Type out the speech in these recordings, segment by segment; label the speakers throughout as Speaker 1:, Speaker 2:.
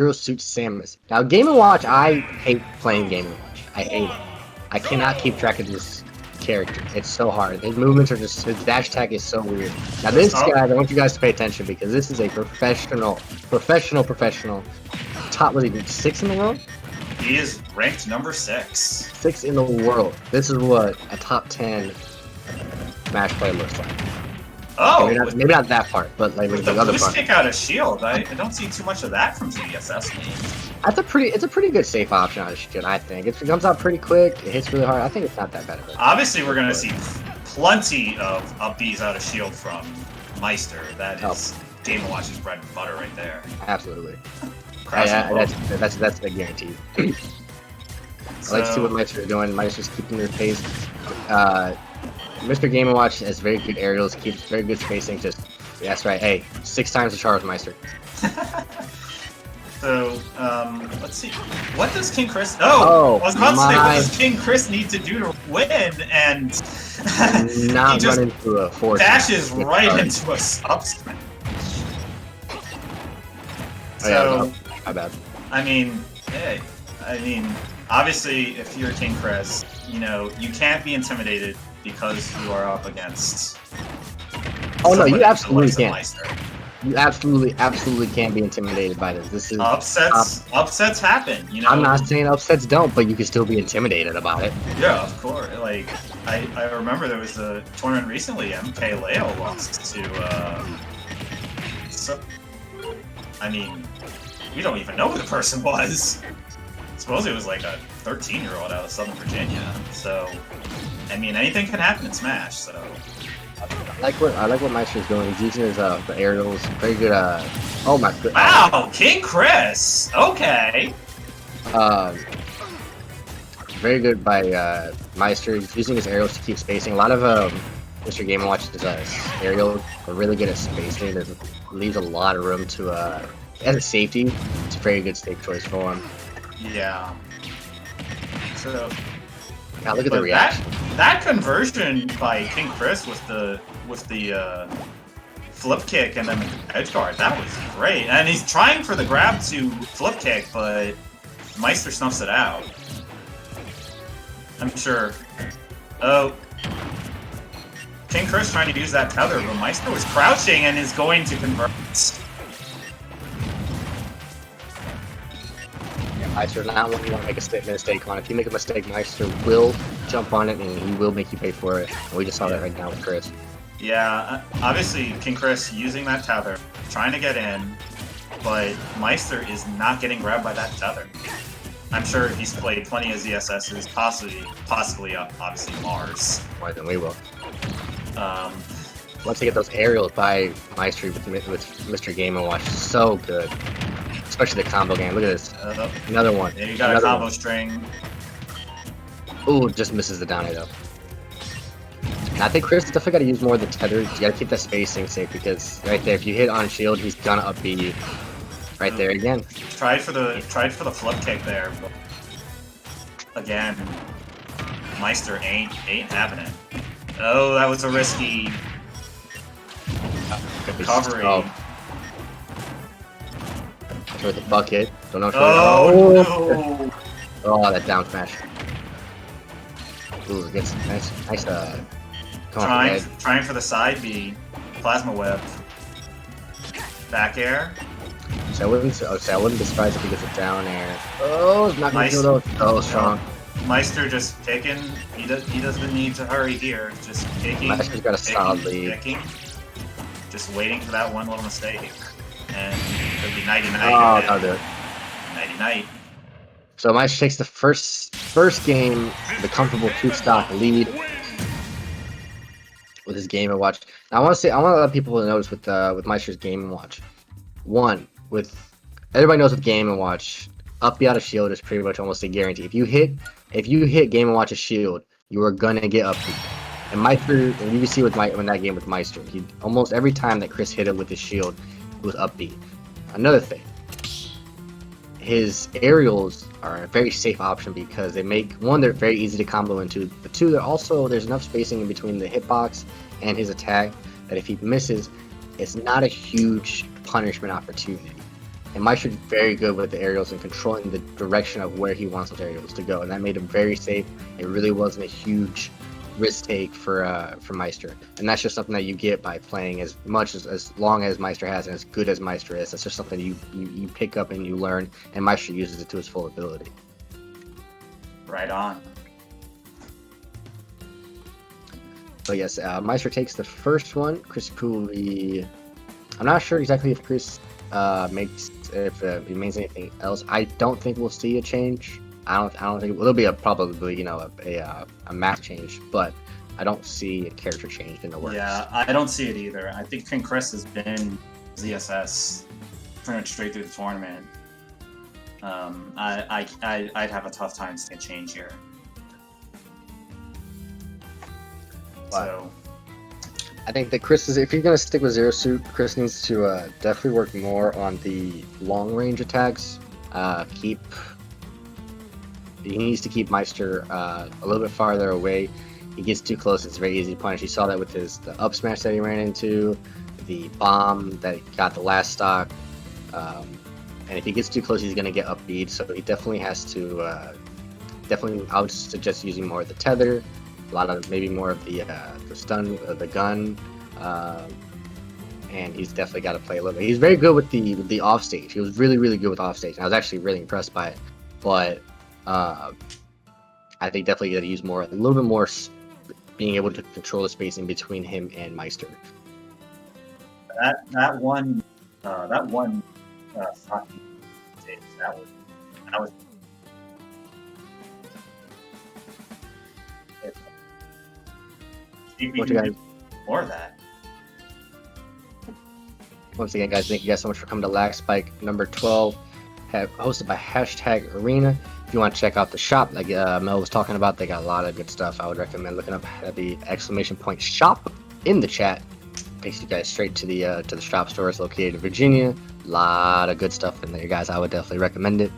Speaker 1: hero suits Samus. Now, Game & Watch, I hate playing Game & Watch. I hate it. I cannot keep track of this character. It's so hard. His movements are just, his dash attack is so weird. Now this guy, I want you guys to pay attention because this is a professional, top, what is he, 6 in the world?
Speaker 2: He is ranked number 6.
Speaker 1: 6 in the world. This is what a top 10 Smash player looks like.
Speaker 2: Oh!
Speaker 1: Okay, maybe not that part, but like
Speaker 2: with
Speaker 1: the
Speaker 2: the
Speaker 1: other
Speaker 2: boost
Speaker 1: part.
Speaker 2: kick out of shield, I don't see too much of that from ZSS.
Speaker 1: That's it's a pretty good safe option out of shield, I think. It comes out pretty quick, it hits really hard. I think it's not that bad of it.
Speaker 2: Obviously, we're gonna see plenty of up Bs out of shield from Maister. That is Game & Watch's bread and butter right there.
Speaker 1: Absolutely. That's a guarantee. I like to see what Maister is doing. Maister's keeping their pace. Mr. Game & Watch has very good aerials, keeps very good spacing. Just that's right. Hey, 6 times the Charles Maister.
Speaker 2: So, let's see. What does King Chris? Oh, I was about to say, what does King Chris need to do to win? And
Speaker 1: not
Speaker 2: he just
Speaker 1: run into a force.
Speaker 2: Dashes right into a up smash. So,
Speaker 1: my bad.
Speaker 2: I mean, hey, obviously, if you're King Chris, you know you can't be intimidated because you are up against.
Speaker 1: Oh no, you absolutely can't. You absolutely can't be intimidated by this. This is
Speaker 2: upsets. Upsets happen, you know.
Speaker 1: I'm not saying upsets don't, but you can still be intimidated about it.
Speaker 2: Yeah, of course. Like I remember there was a tournament recently. MK Leo lost to. I mean, we don't even know who the person was. Supposedly it was like a 13-year-old out of Southern Virginia. So, I mean, anything can happen in Smash. So.
Speaker 1: I like what Maister's doing. He's using his the aerials. Very good. Oh my goodness.
Speaker 2: Wow, King Chris. Okay.
Speaker 1: Very good by Maister. He's using his aerials to keep spacing. A lot of Mr. Game & Watch's aerials are really good at spacing. It leaves a lot of room to as a safety. It's a very good safe choice for him.
Speaker 2: Yeah. So.
Speaker 1: Now look at the reaction.
Speaker 2: That conversion by King Chris with the flip kick and then the edge guard, that was great. And he's trying for the grab to flip kick, but Maister snuffs it out. I'm sure. Oh. King Chris trying to use that tether, but Maister was crouching and is going to convert.
Speaker 1: Maister not one you want to make a mistake on. If you make a mistake, Maister will jump on it and he will make you pay for it. And we just saw that right now with Chris.
Speaker 2: Yeah, obviously King Chris using that tether, trying to get in, but Maister is not getting grabbed by that tether. I'm sure he's played plenty of ZSSs, possibly obviously Mars.
Speaker 1: More than we will. Once you get those aerials by Maister with Mr. Game & Watch, so good. Especially the combo game. Look at this. Another one.
Speaker 2: Yeah, you got a combo string.
Speaker 1: Ooh, just misses the down air though. And I think Chris definitely got to use more of the tether. You got to keep that spacing safe because right there, if you hit on shield, he's gonna up B you. Right there again.
Speaker 2: Tried for the flip kick there. But again, Maister ain't having it. Oh, that was a risky recovery.
Speaker 1: With the bucket. Don't know if
Speaker 2: no.
Speaker 1: Oh, that down smash. Ooh, gets nice
Speaker 2: trying for the side B. Plasma whip. Back air.
Speaker 1: So I wouldn't be surprised if he gets a down air. Oh, it's not gonna kill though. Oh, strong.
Speaker 2: Maister just picking. He doesn't need to hurry here. Just picking.
Speaker 1: Maister's got a solid lead.
Speaker 2: Picking. Just waiting for that one little mistake. And it'll be nighty-night.
Speaker 1: Oh, that'll do it.
Speaker 2: Nighty-night.
Speaker 1: So Maister takes the first game, the comfortable 2-stock lead with his Game & Watch. Now, I want to let people notice with Maister's Game & Watch. One, everybody knows with Game & Watch, up B out of shield is pretty much almost a guarantee. If you hit Game & Watch's shield, you are gonna get up B. And Maister, and you can see in that game with Maister, he almost every time that Chris hit him with his shield, it was up B. Another thing, his aerials are a very safe option because they make, one, they're very easy to combo into, but two, there's enough spacing in between the hitbox and his attack that if he misses, it's not a huge punishment opportunity. And Maister's very good with the aerials and controlling the direction of where he wants those aerials to go, and that made him very safe. It really wasn't a huge risk take for Maister, and that's just something that you get by playing as much as long as Maister has and as good as Maister is. That's just something you pick up and you learn, and Maister uses it to his full ability.
Speaker 2: Right on.
Speaker 1: So yes, Maister takes the first one. Chris Cooley. I'm not sure exactly if Chris he means anything else. I don't think we'll see a change. I don't think there'll be probably a map change, but I don't see a character change in the works.
Speaker 2: Yeah, I don't see it either. I think King Chris has been ZSS pretty much straight through the tournament. I'd have a tough time seeing a change here. So
Speaker 1: I think that Chris is, if you're gonna stick with Zero Suit, Chris needs to definitely work more on the long range attacks. He needs to keep Maister a little bit farther away. He gets too close, it's very easy to punish. You saw that with the up smash that he ran into, the bomb that got the last stock. And if he gets too close, he's gonna get up beat. So he definitely has to. I would suggest using more of the tether, maybe more of the stun, the gun, and he's definitely got to play a little bit. He's very good with the offstage. He was really good with offstage. I was actually really impressed by it, but I think definitely got to use a little bit more, being able to control the spacing between him and Maister.
Speaker 2: That one shot, that was. See if we can do more of that.
Speaker 1: Once again, guys, thank you guys so much for coming to LagSpike number 12, hosted by #Arena. If you want to check out the shop, like Mel was talking about, they got a lot of good stuff. I would recommend looking up the !shop in the chat. Takes you guys straight to the shop store. It's located in Virginia. A lot of good stuff in there, guys. I would definitely recommend it.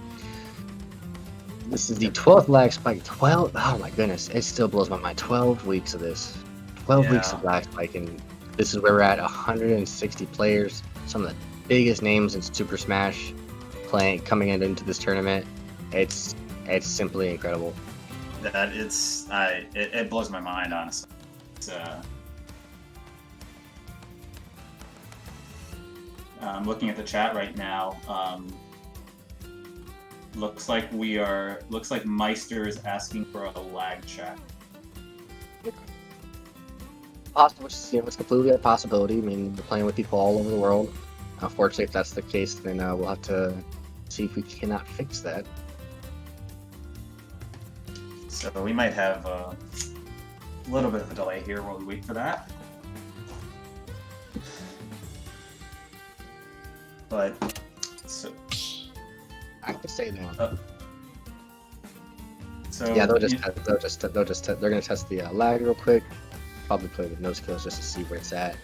Speaker 1: This is the 12th LagSpike. 12. Oh my goodness, it still blows my mind. 12 weeks of this. 12 weeks of LagSpike, and this is where we're at. 160 players. Some of the biggest names in Super Smash coming into this tournament. It's simply incredible.
Speaker 2: That it blows my mind, honestly. I'm looking at the chat right now. Looks like Maister is asking for a lag check.
Speaker 1: Possible, it's completely a possibility. I mean, we're playing with people all over the world. Unfortunately, if that's the case, then we'll have to see if we cannot fix that.
Speaker 2: So we might have a little bit of a delay here while we wait for that. But so
Speaker 1: I have to say that.
Speaker 2: So
Speaker 1: yeah, they're gonna test the lag real quick. Probably play with no skills just to see where it's at.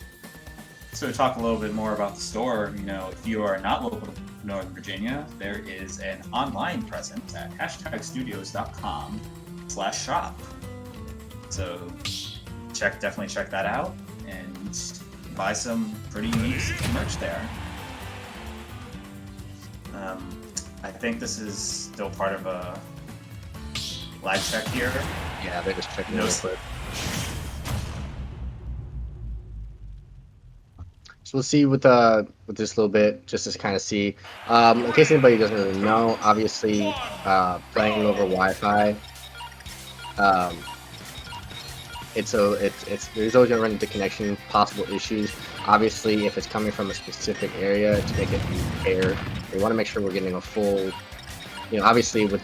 Speaker 2: So to talk a little bit more about the store, if you are not local to Northern Virginia, there is an online presence at #studios.com/shop. So definitely check that out and buy some pretty unique merch there. I think this is still part of a lag check here.
Speaker 1: Yeah, they're just checking real quick. So we'll see with this little bit, just to kind of see. In case anybody doesn't really know, obviously, playing over Wi-Fi, there's always gonna run into connection possible issues. Obviously, if it's coming from a specific area, to make it fair, we want to make sure we're getting a full. Obviously with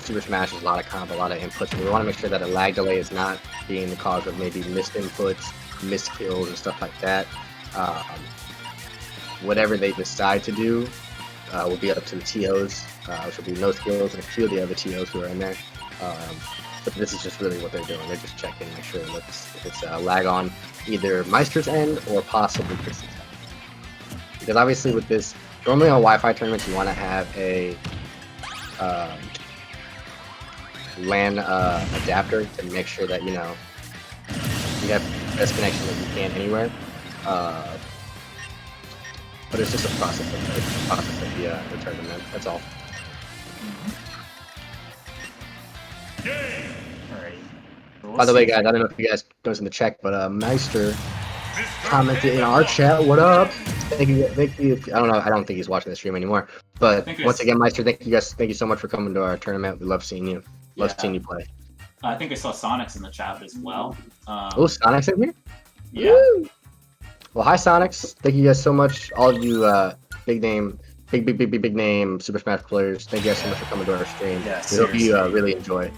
Speaker 1: Super Smash, there's a lot of comp, a lot of inputs, and we want to make sure that a lag delay is not being the cause of maybe missed inputs, missed kills, and stuff like that. Whatever they decide to do will be up to the TOs, which will be no skills and a few of the other TOs who are in there. But this is just really what they're doing. They're just checking to make sure if it's lag on either Maister's end or possibly Chris's end. Because obviously with this, normally on Wi-Fi tournaments you want to have a LAN adapter to make sure that you have the best connection that you can anywhere. but it's just a process of the tournament. That's all.
Speaker 2: Alright.
Speaker 1: By the way, guys, I don't know if you guys noticed in the check, but Meister commented in our chat. What up? Thank you. I don't know. I don't think he's watching the stream anymore. But once again, Meister, thank you guys. Thank you so much for coming to our tournament. We love seeing you. Love seeing you play.
Speaker 3: I think I saw Sonic's in the chat as well.
Speaker 1: Oh, Sonic's in here?
Speaker 3: Yeah.
Speaker 1: Woo! Well, hi, Sonics. Thank you guys so much. All of you big name Super Smash players. Thank you guys so much for coming to our stream.
Speaker 2: Yeah,
Speaker 1: we hope you really enjoy.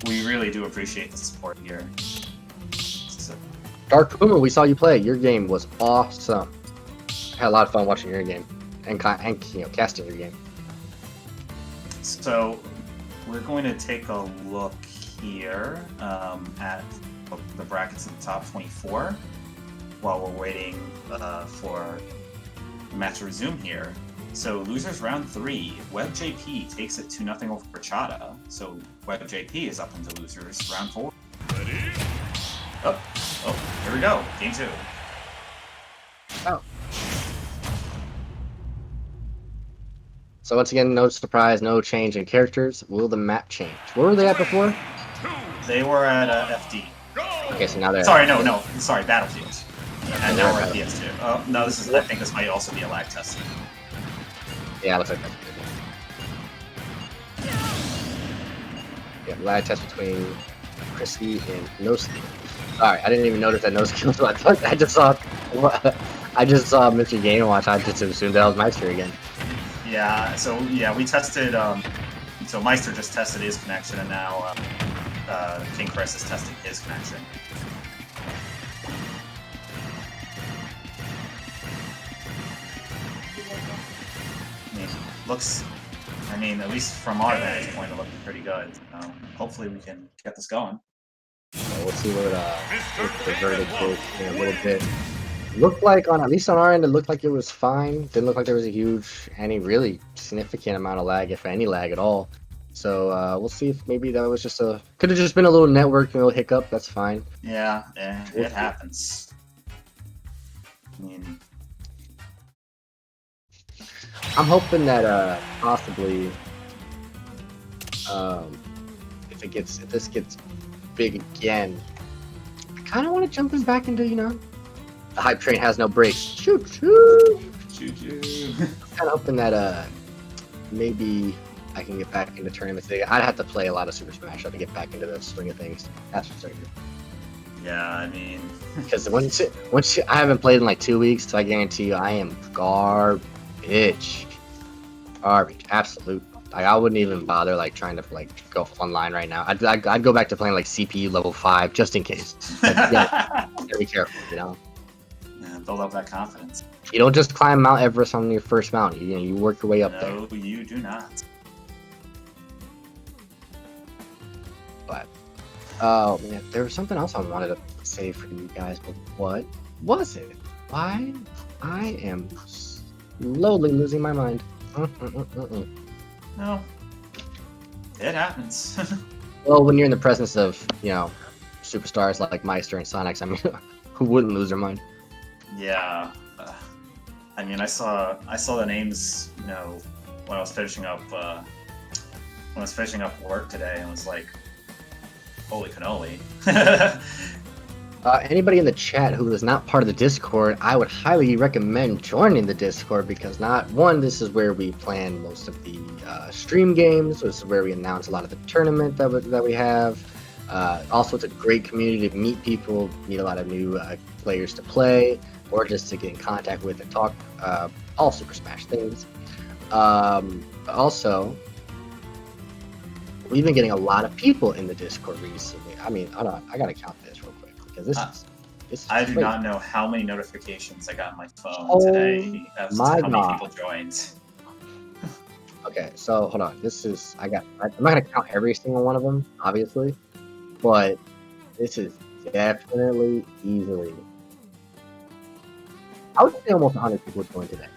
Speaker 2: We really do appreciate the support here. So,
Speaker 1: Dark Puma, we saw you play. Your game was awesome. I had a lot of fun watching your game and casting your game.
Speaker 2: So we're going to take a look here at the brackets of the top 24 while we're waiting for the match to resume here. So losers round 3, WebJP takes it 2-0 over Chata. So WebJP is up into losers round 4. Ready? Oh, here we go. Game 2.
Speaker 1: Oh. So once again, no surprise, no change in characters. Will the map change? Where were they at before?
Speaker 2: They were at FD.
Speaker 1: Okay, so now they're...
Speaker 2: Sorry, sorry, Battlefield. And now we're at PS2. Oh, no, I think this might also be a lag test.
Speaker 1: Yeah, it looks like that. Yeah, lag test between Chrissy and No Skill. Sorry, I didn't even notice that No Skill. So I just saw Mr. Game Watch. I just assumed that was Meister again.
Speaker 2: Yeah. So yeah, we tested. So Meister just tested his connection, and now King Chris is testing his connection. I mean, at least from our vantage point, it looks pretty good. Hopefully we can get this going.
Speaker 1: So we'll see what the verdict is in a little bit. Looked like, at least on our end, it looked like it was fine. Didn't look like there was any really significant amount of lag, if any lag at all. So we'll see if maybe that was could have just been a little network, a little hiccup. That's fine.
Speaker 2: Yeah, it happens. I mean,
Speaker 1: I'm hoping that possibly if this gets big again, I kind of want to jump in back into the hype train has no brakes. Shoot, shoot,
Speaker 2: shoot.
Speaker 1: I'm kind of hoping that maybe I can get back into tournaments. I'd have to play a lot of Super Smash to get back into the swing of things. That's for certain.
Speaker 2: Yeah, I mean,
Speaker 1: because I haven't played in like 2 weeks, so I guarantee you I am garbage, absolute. Like, I wouldn't even bother trying to go online right now. I'd go back to playing CPU level 5 just in case. Gotta be careful,
Speaker 2: Yeah, build up that confidence.
Speaker 1: You don't just climb Mount Everest on your first mount. You work your way up there.
Speaker 2: No, you do not.
Speaker 1: But oh man, there was something else I wanted to say for you guys, but what was it? Why? I am slowly losing my mind.
Speaker 2: No, it happens.
Speaker 1: Well, when you're in the presence of superstars like Meister and Sonics, I mean, who wouldn't lose their mind?
Speaker 2: Yeah, I mean, I saw the names, when I was finishing up work today, and was like, holy cannoli.
Speaker 1: Anybody in the chat who is not part of the Discord, I would highly recommend joining the Discord because this is where we plan most of the stream games. This is where we announce a lot of the tournament that we have. Also, it's a great community to meet people, meet a lot of new players to play, or just to get in contact with and talk all Super Smash things. Also, we've been getting a lot of people in the Discord recently. I mean, I gotta count this real quick because this is
Speaker 2: I do not know how many notifications I got on my phone today as to how many people joined.
Speaker 1: Okay, so hold on. I'm not gonna count every single one of them, obviously, but this is definitely easily. I would say almost 100 people joined today.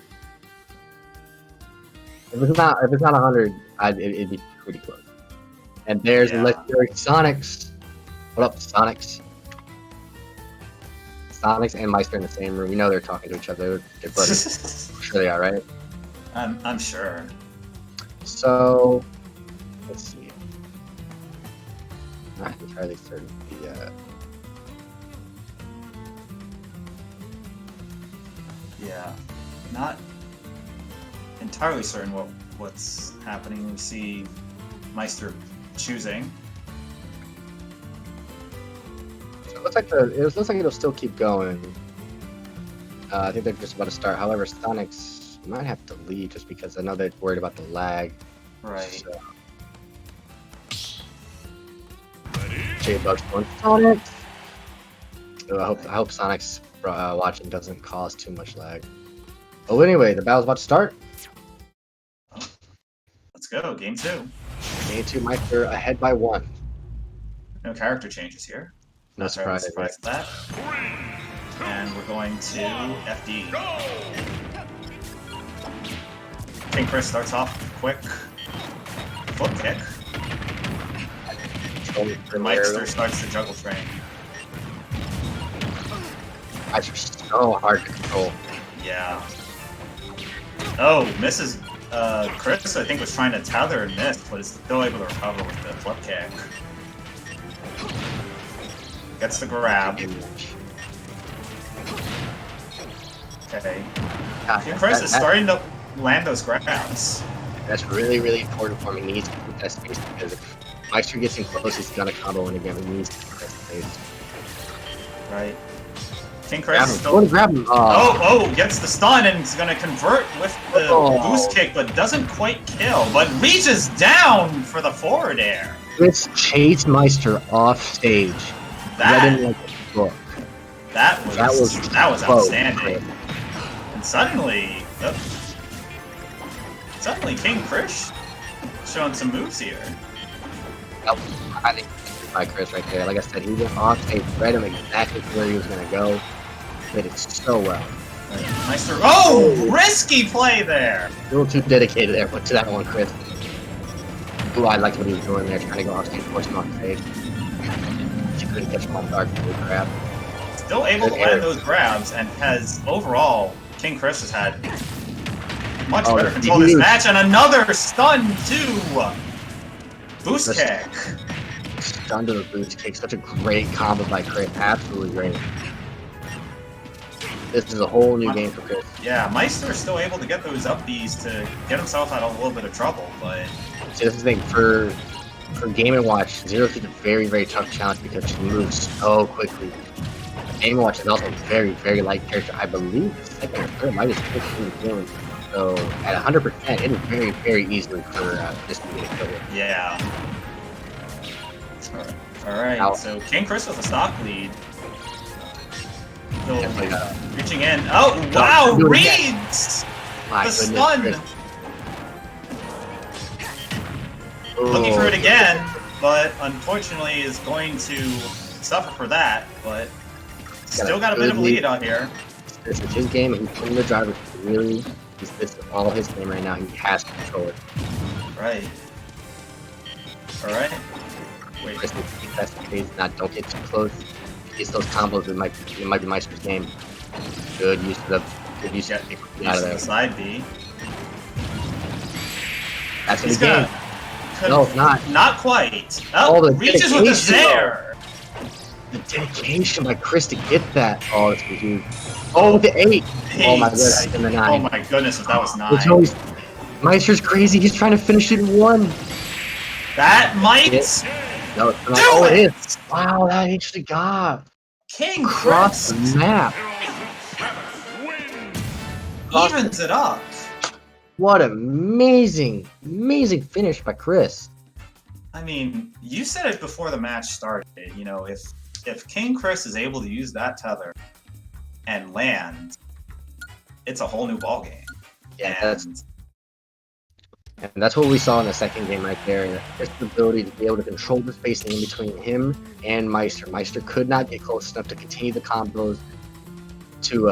Speaker 1: If it's not 100, it'd be pretty close. And there's legendary Sonics. What up, Sonics? Sonics and Maister in the same room. You know they're talking to each other. They're buddies. I'm sure they are, right?
Speaker 2: I'm sure.
Speaker 1: So, let's see. I'm not entirely certain.
Speaker 2: Yeah, not entirely certain what's happening. We see Maister choosing.
Speaker 1: So it looks like it'll still keep going. I think they're just about to start. However, Sonics might have to leave just because I know they're worried about the lag.
Speaker 2: Right.
Speaker 1: So. J-Bug's going Sonics. So I hope Sonic's watching doesn't cause too much lag. Oh, anyway, the battle's about to start.
Speaker 2: Let's go, game 2.
Speaker 1: Game 2, Maister ahead by 1.
Speaker 2: No character changes here.
Speaker 1: No surprise.
Speaker 2: Surprise at that. And we're going to FD. King Chris starts off quick. Foot kick. Maister starts the juggle train.
Speaker 1: That's so hard to control.
Speaker 2: Yeah. Oh, misses. Chris, I think, was trying to tether and missed, but is still able to recover with the flip kick. Gets the grab. Okay. King Chris is starting to land those grabs.
Speaker 1: That's really, really important for him. He needs to keep that space because if Maister gets in close, he's gonna combo in again. He needs to keep that space.
Speaker 2: Right. King Chris is
Speaker 1: still... grab him.
Speaker 2: Gets the stun and is gonna convert with the boost kick, but doesn't quite kill, but reaches down for the forward air.
Speaker 1: Chris chased Maister off stage.
Speaker 2: That was outstanding. And suddenly King Chris showing some moves here.
Speaker 1: I think by Chris right there. Like I said, he went off stage, read him exactly where he was gonna go. Did it so well.
Speaker 2: Maister, risky play there.
Speaker 1: A little too dedicated there, but to that one, Chris. Ooh, I liked what he was doing there, trying to go off stage, force him off stage. He couldn't catch him off guard for the grab.
Speaker 2: Still able to land those grabs, and has overall, King Chris has had much better control this match, and another stun too. Boost kick.
Speaker 1: Stun to the boost kick, such a great combo by Chris, absolutely great. This is a whole new game for Chris.
Speaker 2: Yeah, Maister's still able to get those up Bs to get himself out of a little bit of trouble, but...
Speaker 1: See, this is the thing, for Game & Watch, Zero is a very, very tough challenge because she moves so quickly. Game & Watch is also a very, very light character. I believe the second or third lightest character in the game. So, at 100%, it is very, very easily for this to be a killer.
Speaker 2: Yeah. Alright, so King Chris with a stock lead. Reaching in. Oh, wow! Reads! The stun! Looking for it again, but unfortunately is going to suffer for that, but still got a bit of a lead out here.
Speaker 1: This is his game, and he's putting the driver really. This is all his game right now. He has to control it.
Speaker 2: Right. Alright.
Speaker 1: Wait. Chris needs to keep that space, don't get too close. Gets those combos, it might be Maister's game. Good use of the out of there.
Speaker 2: Side B.
Speaker 1: That's his game. No, it's not.
Speaker 2: Not quite. Oh, reaches with the Zair.
Speaker 1: The dedication by Chris to get that. Oh, that's huge. Oh, the 8. Oh my goodness, and the 9.
Speaker 2: Oh my goodness, if that was 9.
Speaker 1: Maister's crazy. He's trying to finish it in 1.
Speaker 2: That might.
Speaker 1: No, it's not. Oh, it is. Wow, that actually got
Speaker 2: King
Speaker 1: Chris the map.
Speaker 2: Evens it up.
Speaker 1: What amazing finish by Chris.
Speaker 2: I mean, you said it before the match started. You know, if King Chris is able to use that tether and land, it's a whole new ballgame.
Speaker 1: Yeah, and that's what we saw in the second game right there. His ability to be able to control the spacing in between him and Maister. Maister could not get close enough to continue the combos to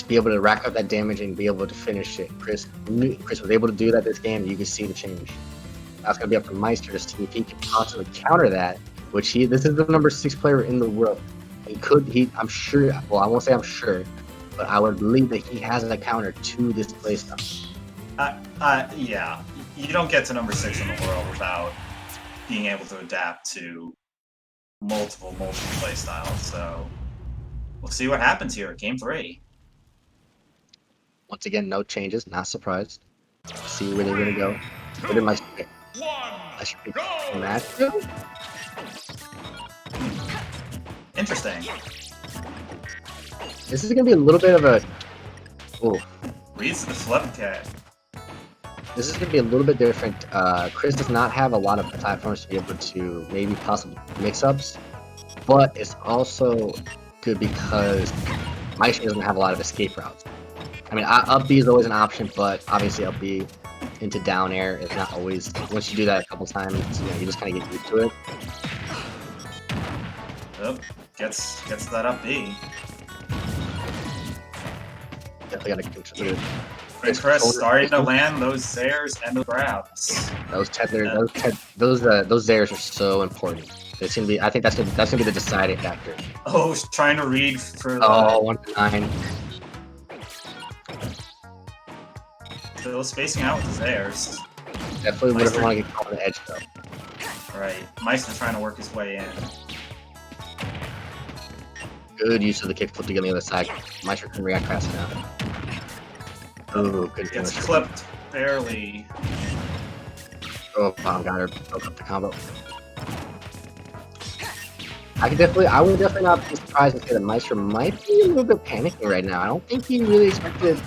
Speaker 1: be able to rack up that damage and be able to finish it. Chris was able to do that this game. You can see the change. That's going to be up to Maister to see if he can possibly counter that, this is the number 6 player in the world. I'm sure, well, I won't say I'm sure, but I would believe that he has a counter to this playstyle.
Speaker 2: Yeah. You don't get to number 6 in the world without being able to adapt to multiple playstyles. So we'll see what happens here at Game 3.
Speaker 1: Once again, no changes, not surprised. See where they're going to go. Where did my match go?
Speaker 2: Interesting.
Speaker 1: This is going to be a little bit of a... Oh,
Speaker 2: Reads the flip kick.
Speaker 1: this is going to be a little bit different. Chris does not have a lot of platforms to be able to maybe possible mix-ups, but it's also good because Maister doesn't have a lot of escape routes. I mean, up B is always an option, but obviously up B into down air is not always. Once you do that a couple times, you just kind of get used to it.
Speaker 2: Oh, gets that up B.
Speaker 1: Definitely got to control it.
Speaker 2: Chris starting to land those Zairs and the grabs.
Speaker 1: Those tethers, those Zairs are so important. It's gonna be. I think that's gonna be the deciding factor.
Speaker 2: Oh, trying to read for the...
Speaker 1: Oh, 1 to 9.
Speaker 2: Still spacing out with the Zairs.
Speaker 1: Definitely wouldn't want to get caught on the edge though.
Speaker 2: Right. Maister trying to work his way in.
Speaker 1: Good use of the kickflip to get on the other side. Maister can react fast enough. Oh, good.
Speaker 2: Gets
Speaker 1: finish.
Speaker 2: clipped barely.
Speaker 1: Oh, bomb got her. Broke up the combo. I would definitely not be surprised to say that Maister might be a little bit panicking right now. I don't think he really expected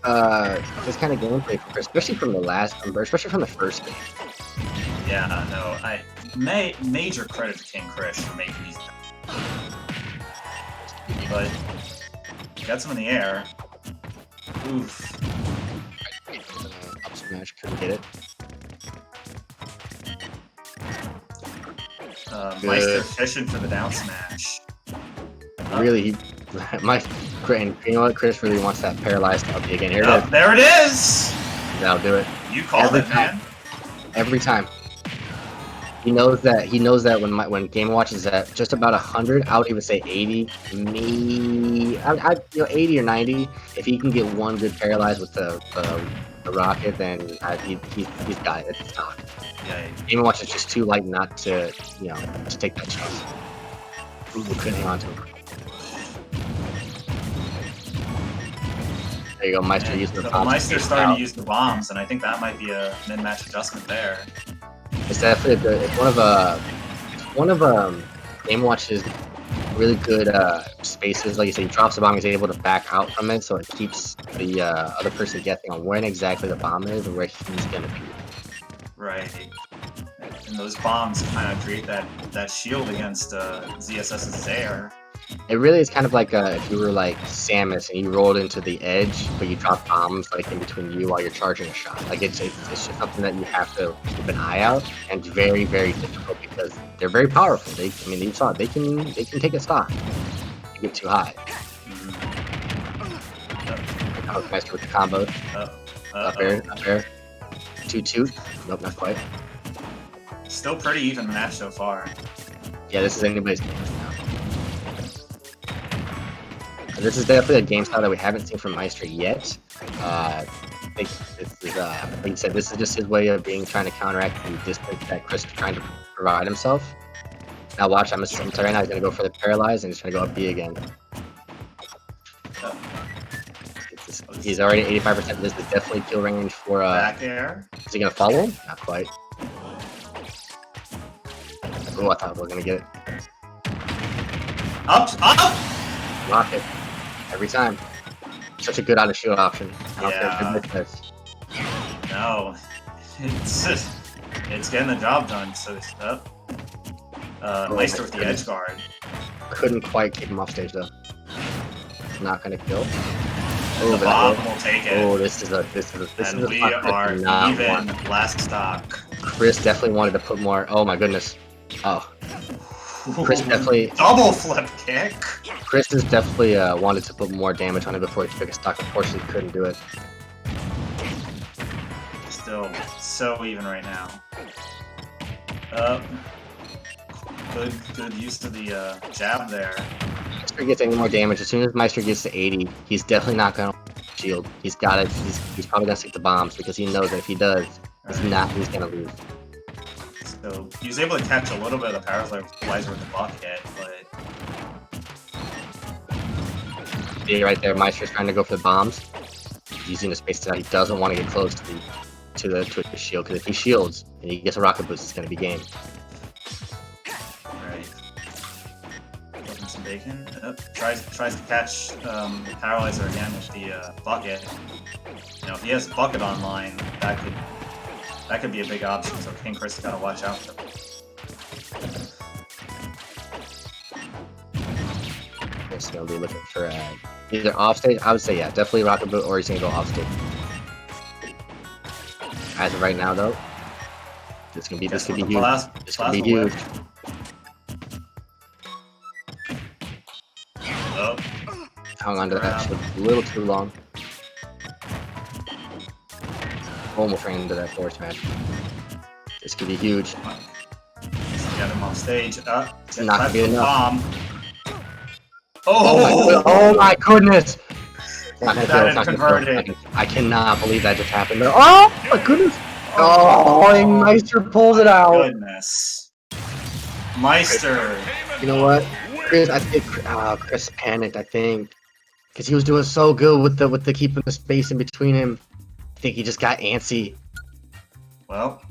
Speaker 1: this kind of gameplay from Chris, especially from the last number, especially from the first game.
Speaker 2: Yeah, no, major credit to King Chris for making these. But gets him in the air. Oof.
Speaker 1: Up smash, couldn't get it.
Speaker 2: Maister fishing for the down smash.
Speaker 1: Really, you know what? Chris really wants that paralyzed up again. Here it is.
Speaker 2: There it is!
Speaker 1: That'll do it.
Speaker 2: You called it, man.
Speaker 1: Every time. He knows that when Game Watch is at just about 100, I would even say 80, maybe 80 or 90. If he can get one good paralyzed with the rocket, then he's got it. It's tough.
Speaker 2: Yeah.
Speaker 1: Game Watch is just too light not to to take that chance. Ooh, couldn't hang on to him. There you go, Maister using the bombs.
Speaker 2: Maister's starting to use the bombs, and I think that might be a mid-match adjustment there.
Speaker 1: It's definitely it's one of Game Watch's really good spaces. Like you said, he drops the bomb, he's able to back out from it, so it keeps the other person guessing on when exactly the bomb is and where he's gonna be.
Speaker 2: Right. And those bombs kind of create that shield against ZSS's Zair.
Speaker 1: It really is kind of like if you were like Samus and you rolled into the edge, but you drop bombs like in between you while you're charging a shot. Like it's just something that you have to keep an eye out, and it's very, very difficult because they're very powerful. You saw it. They can take a stock. You get too high. Maister with the combo. Up air. 2-2. Nope, not quite.
Speaker 2: Still pretty even match so far.
Speaker 1: Yeah, this is anybody's game now. This is definitely a game style that we haven't seen from Maister yet. I think this is, like you said, this is just his way of trying to counteract the distance that Chris is trying to provide himself. Now watch, I'm telling you right now, he's going to go for the paralyze and he's going to go up B again. He's already 85%. This is definitely kill range for...
Speaker 2: Back air.
Speaker 1: Is he going to follow him? Not quite. Oh, I thought we were going to get it.
Speaker 2: Up!
Speaker 1: Rocket. Every time. Such a good out of shield option. I don't
Speaker 2: Yeah.
Speaker 1: care if
Speaker 2: No. It's getting the job done, so it's up. Maister with the edge guard.
Speaker 1: Couldn't quite keep him off stage though. Not gonna kill.
Speaker 2: The bomb will take it.
Speaker 1: Oh, this is a
Speaker 2: And we
Speaker 1: spot Chris
Speaker 2: are
Speaker 1: did not
Speaker 2: even
Speaker 1: want.
Speaker 2: last stock.
Speaker 1: Chris definitely wanted to put more. Oh my goodness. Oh. Chris definitely.
Speaker 2: Double flip kick.
Speaker 1: Chris has definitely wanted to put more damage on it before he took a stock. Unfortunately, couldn't do it.
Speaker 2: Still so even right now. Good use of the jab there.
Speaker 1: Maister gets any more damage. As soon as Meister gets to 80, he's definitely not gonna shield. He's got it. He's probably gonna stick the bombs because he knows that if he does, he's gonna lose.
Speaker 2: So he was able to catch a little bit of the paralyzer with the bucket, but
Speaker 1: See right there, Meister's trying to go for the bombs. He's using the space out. He doesn't want to get close to the shield because if he shields and he gets a rocket boost, it's gonna be game.
Speaker 2: right. Looking some bacon. Tries to catch the paralyzer again with the bucket. You know, if he has bucket online, that could be a big option. So King Chris gotta watch out for him.
Speaker 1: He's gonna be looking for either off stage. I would say yeah, definitely rocket boot, or he's gonna go off stage. As of right now, though, this could be huge. This could be huge.
Speaker 2: Oh,
Speaker 1: Hung on to that shit a little too long. Almost ran into that force match. This could be huge.
Speaker 2: get him off stage.
Speaker 1: It's not gonna be enough.
Speaker 2: Bomb.
Speaker 1: Oh my goodness!
Speaker 2: That converted.
Speaker 1: I cannot believe that just happened. Oh my goodness! Oh, and Meister pulls it out.
Speaker 2: Goodness. Meister.
Speaker 1: You know what? Chris, I think Chris panicked. I think because he was doing so good with the keeping the space in between him. I think he just got antsy.
Speaker 2: Well,